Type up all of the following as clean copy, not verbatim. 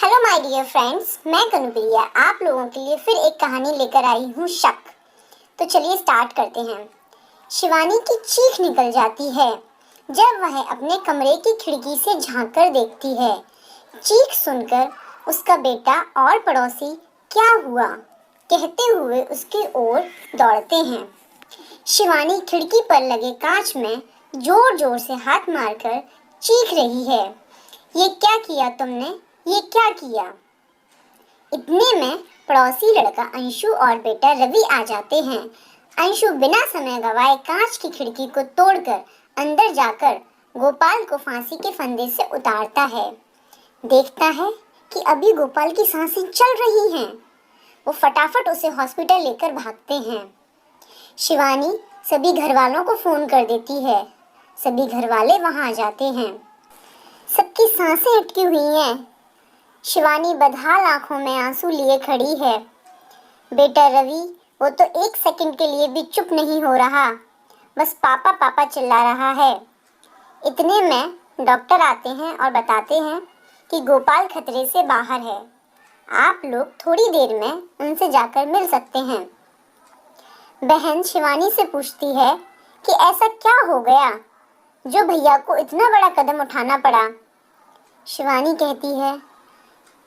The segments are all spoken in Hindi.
हेलो माय डियर फ्रेंड्स, मैं कनुप्रिया आप लोगों के लिए फिर एक कहानी लेकर आई हूँ, शक। तो चलिए स्टार्ट करते हैं। शिवानी की चीख निकल जाती है जब वह अपने कमरे की खिड़की से झांककर देखती है। चीख सुनकर उसका बेटा और पड़ोसी क्या हुआ कहते हुए उसकी ओर दौड़ते हैं। शिवानी खिड़की पर लगे कांच में जोर जोर से हाथ मारकर चीख रही है, ये क्या किया तुमने, ये क्या किया। इतने में पड़ोसी लड़का अंशु और बेटा रवि आ जाते हैं। अंशु बिना समय गवाए कांच की खिड़की को तोड़कर अंदर जाकर गोपाल को फांसी के फंदे से उतारता है। देखता है कि अभी गोपाल की सांसें चल रही हैं। वो फटाफट उसे हॉस्पिटल लेकर भागते हैं। शिवानी सभी घर वालों को फोन कर देती है। सभी घर वाले वहां आ जाते हैं। सबकी सांसें अटकी हुई हैं। शिवानी बदहाल आंखों में आंसू लिए खड़ी है। बेटा रवि वो तो एक सेकंड के लिए भी चुप नहीं हो रहा, बस पापा पापा चिल्ला रहा है। इतने में डॉक्टर आते हैं और बताते हैं कि गोपाल खतरे से बाहर है। आप लोग थोड़ी देर में उनसे जाकर मिल सकते हैं। बहन शिवानी से पूछती है कि ऐसा क्या हो गया जो भैया को इतना बड़ा कदम उठाना पड़ा। शिवानी कहती है,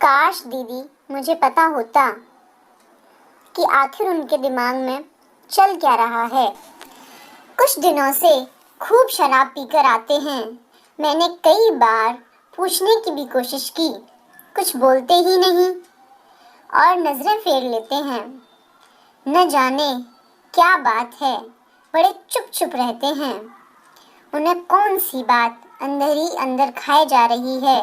काश दीदी मुझे पता होता कि आखिर उनके दिमाग में चल क्या रहा है। कुछ दिनों से खूब शराब पीकर आते हैं। मैंने कई बार पूछने की भी कोशिश की, कुछ बोलते ही नहीं और नजरें फेर लेते हैं। न जाने क्या बात है, बड़े चुप चुप रहते हैं। उन्हें कौन सी बात अंदर ही अंदर खाए जा रही है,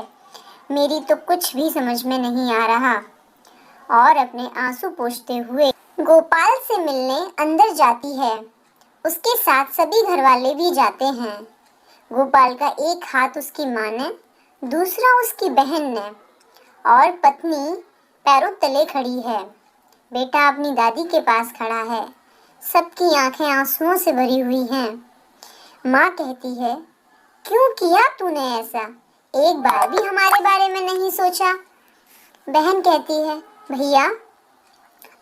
मेरी तो कुछ भी समझ में नहीं आ रहा। और अपने आंसू पोंछते हुए गोपाल से मिलने अंदर जाती है। उसके साथ सभी घरवाले भी जाते हैं। गोपाल का एक हाथ उसकी माँ ने, दूसरा उसकी बहन ने और पत्नी पैरों तले खड़ी है। बेटा अपनी दादी के पास खड़ा है। सबकी आंखें आंसुओं से भरी हुई हैं। माँ कहती है, क्यों किया तूने ऐसा, एक बार भी हमारे बारे में नहीं सोचा। बहन कहती है, भैया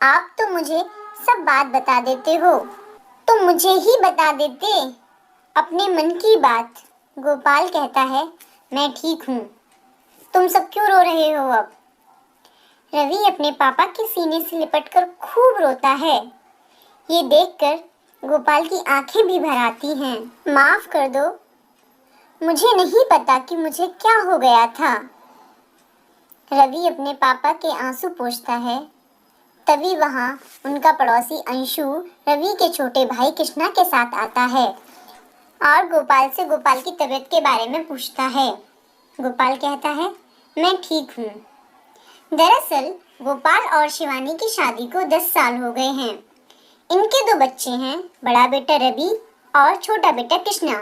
आप तो मुझे सब बात बता देते हो, तो मुझे ही बता देते अपने मन की बात। गोपाल कहता है, मैं ठीक हूँ, तुम सब क्यों रो रहे हो अब। रवि अपने पापा के सीने से लिपटकर खूब रोता है। ये देखकर गोपाल की आंखें भी भर आती हैं। माफ कर दो, मुझे नहीं पता कि मुझे क्या हो गया था। रवि अपने पापा के आंसू पोंछता है। तभी वहां उनका पड़ोसी अंशु रवि के छोटे भाई कृष्णा के साथ आता है और गोपाल से गोपाल की तबीयत के बारे में पूछता है। गोपाल कहता है, मैं ठीक हूँ। दरअसल गोपाल और शिवानी की शादी को 10 साल हो गए हैं। इनके 2 बच्चे हैं, बड़ा बेटा रवि और छोटा बेटा कृष्णा।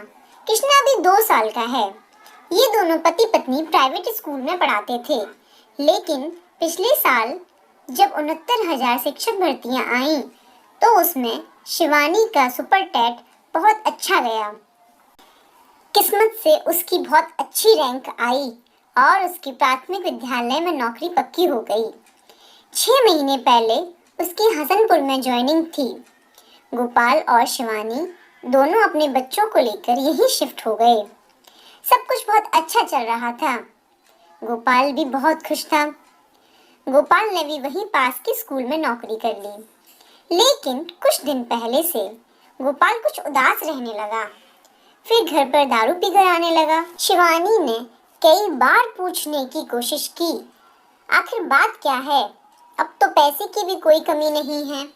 कृष्णा भी 2 साल का है। ये दोनों पति पत्नी प्राइवेट स्कूल में पढ़ाते थे, लेकिन पिछले साल जब 69,000 शिक्षक भर्तियां आईं, तो उसमें शिवानी का सुपर टेट बहुत अच्छा गया। किस्मत से उसकी बहुत अच्छी रैंक आई और उसकी प्राथमिक विद्यालय में नौकरी पक्की हो गई। 6 महीने पहले उसकी हसनपुर में ज्वाइनिंग थी। गोपाल और शिवानी दोनों अपने बच्चों को लेकर यहीं शिफ्ट हो गए। सब कुछ बहुत अच्छा चल रहा था। गोपाल भी बहुत खुश था। गोपाल ने भी वहीं पास के स्कूल में नौकरी कर ली। लेकिन कुछ दिन पहले से गोपाल कुछ उदास रहने लगा। फिर घर पर दारू पीकर आने लगा। शिवानी ने कई बार पूछने की कोशिश की, आखिर बात क्या है। अब तो पैसे की भी कोई कमी नहीं है।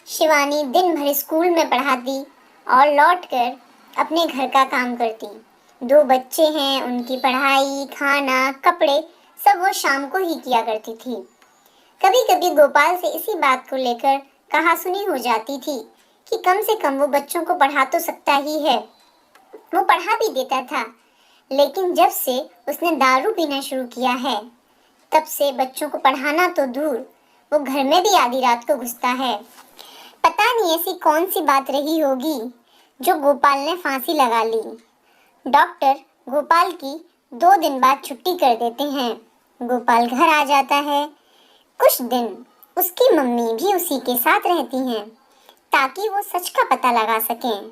शिवानी दिन भर स्कूल में पढ़ाती और लौटकर अपने घर का काम करती। 2 बच्चे हैं, उनकी पढ़ाई, खाना, कपड़े सब वो शाम को ही किया करती थी। कभी कभी गोपाल से इसी बात को लेकर कहासुनी हो जाती थी कि कम से कम वो बच्चों को पढ़ा तो सकता ही है। वो पढ़ा भी देता था, लेकिन जब से उसने दारू पीना शुरू किया है, तब से बच्चों को पढ़ाना तो दूर, वो घर में भी आधी रात को घुसता है। पता नहीं ऐसी कौन सी बात रही होगी जो गोपाल ने फांसी लगा ली। डॉक्टर गोपाल की 2 दिन बाद छुट्टी कर देते हैं। गोपाल घर आ जाता है। कुछ दिन उसकी मम्मी भी उसी के साथ रहती हैं ताकि वो सच का पता लगा सकें।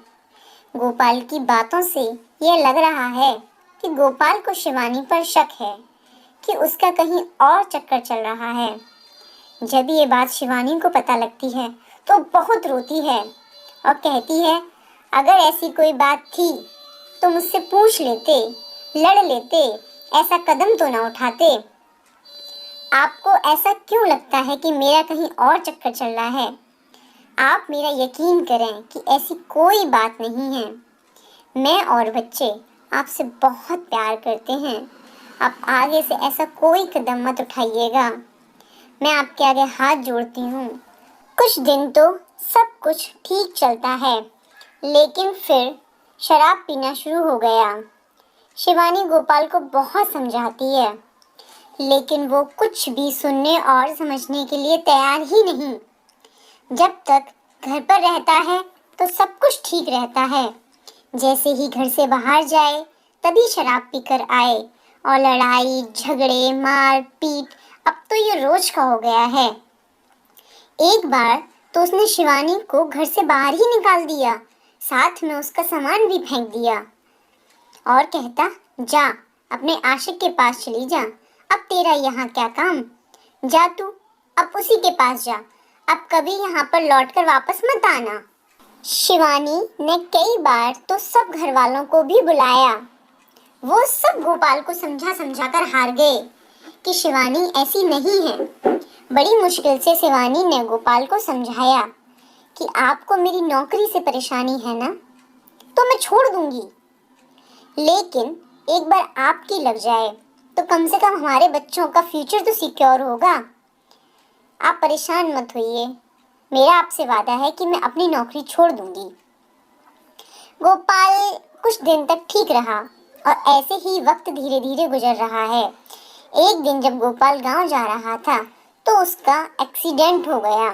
गोपाल की बातों से यह लग रहा है कि गोपाल को शिवानी पर शक है कि उसका कहीं और चक्कर चल रहा है। जब ये बात शिवानी को पता लगती है तो बहुत रोती है और कहती है, अगर ऐसी कोई बात थी तो मुझसे पूछ लेते, लड़ लेते, ऐसा कदम तो ना उठाते। आपको ऐसा क्यों लगता है कि मेरा कहीं और चक्कर चल रहा है? आप मेरा यकीन करें कि ऐसी कोई बात नहीं है। मैं और बच्चे आपसे बहुत प्यार करते हैं। आप आगे से ऐसा कोई कदम मत उठाइएगा। मैं आपके आगे हाथ जोड़ती हूँ। कुछ दिन तो सब कुछ ठीक चलता है, लेकिन फिर शराब पीना शुरू हो गया। शिवानी गोपाल को बहुत समझाती है, लेकिन वो कुछ भी सुनने और समझने के लिए तैयार ही नहीं। जब तक घर पर रहता है तो सब कुछ ठीक रहता है। जैसे ही घर से बाहर जाए तभी शराब पीकर आए और लड़ाई झगड़े मार पीट अब तो ये रोज का हो गया है। एक बार तो उसने शिवानी को घर से बाहर ही निकाल दिया, साथ में उसका सामान भी फेंक दिया और कहता, जा अपने आशिक के पास चली जा, अब तेरा यहाँ क्या काम, जा तू अब उसी के पास जा, अब कभी यहाँ पर लौटकर वापस मत आना। शिवानी ने कई बार तो सब घर वालों को भी बुलाया। वो सब गोपाल को समझा समझा कर हार गए कि शिवानी ऐसी नहीं है। बड़ी मुश्किल से शिवानी ने गोपाल को समझाया कि आपको मेरी नौकरी से परेशानी है ना, तो मैं छोड़ दूंगी, लेकिन एक बार आपकी लग जाए तो कम से कम हमारे बच्चों का फ्यूचर तो सिक्योर होगा। आप परेशान मत होइए, मेरा आपसे वादा है कि मैं अपनी नौकरी छोड़ दूंगी। गोपाल कुछ दिन तक ठीक रहा और ऐसे ही वक्त धीरे धीरे गुजर रहा है। एक दिन जब गोपाल गांव जा रहा था तो उसका एक्सीडेंट हो गया।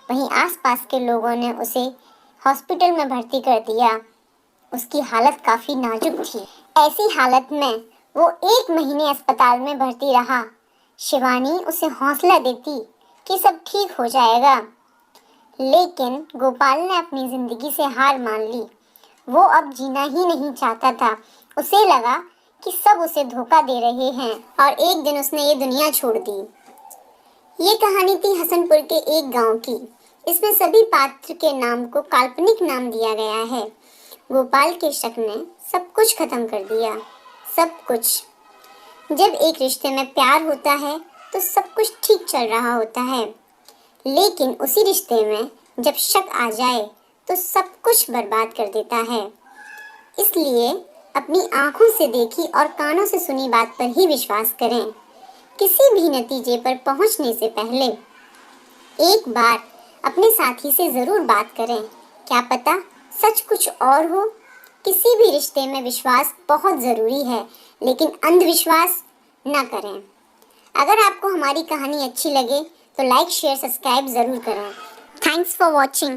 वहीं आसपास के लोगों ने उसे हॉस्पिटल में भर्ती कर दिया। उसकी हालत काफ़ी नाजुक थी। ऐसी हालत में वो 1 महीने अस्पताल में भर्ती रहा। शिवानी उसे हौसला देती कि सब ठीक हो जाएगा, लेकिन गोपाल ने अपनी ज़िंदगी से हार मान ली। वो अब जीना ही नहीं चाहता था। उसे लगा कि सब उसे धोखा दे रहे हैं और एक दिन उसने ये दुनिया छोड़ दी। ये कहानी थी हसनपुर के एक गांव की। इसमें सभी पात्र के नाम को काल्पनिक नाम दिया गया है। गोपाल के शक ने सब कुछ खत्म कर दिया, सब कुछ। जब एक रिश्ते में प्यार होता है तो सब कुछ ठीक चल रहा होता है, लेकिन उसी रिश्ते में जब शक आ जाए तो सब कुछ बर्बाद कर देता है। इसलिए अपनी आंखों से देखी और कानों से सुनी बात पर ही विश्वास करें। किसी भी नतीजे पर पहुंचने से पहले एक बार अपने साथी से ज़रूर बात करें, क्या पता सच कुछ और हो। किसी भी रिश्ते में विश्वास बहुत ज़रूरी है, लेकिन अंधविश्वास ना करें। अगर आपको हमारी कहानी अच्छी लगे तो लाइक शेयर सब्सक्राइब ज़रूर करें। Thanks for watching.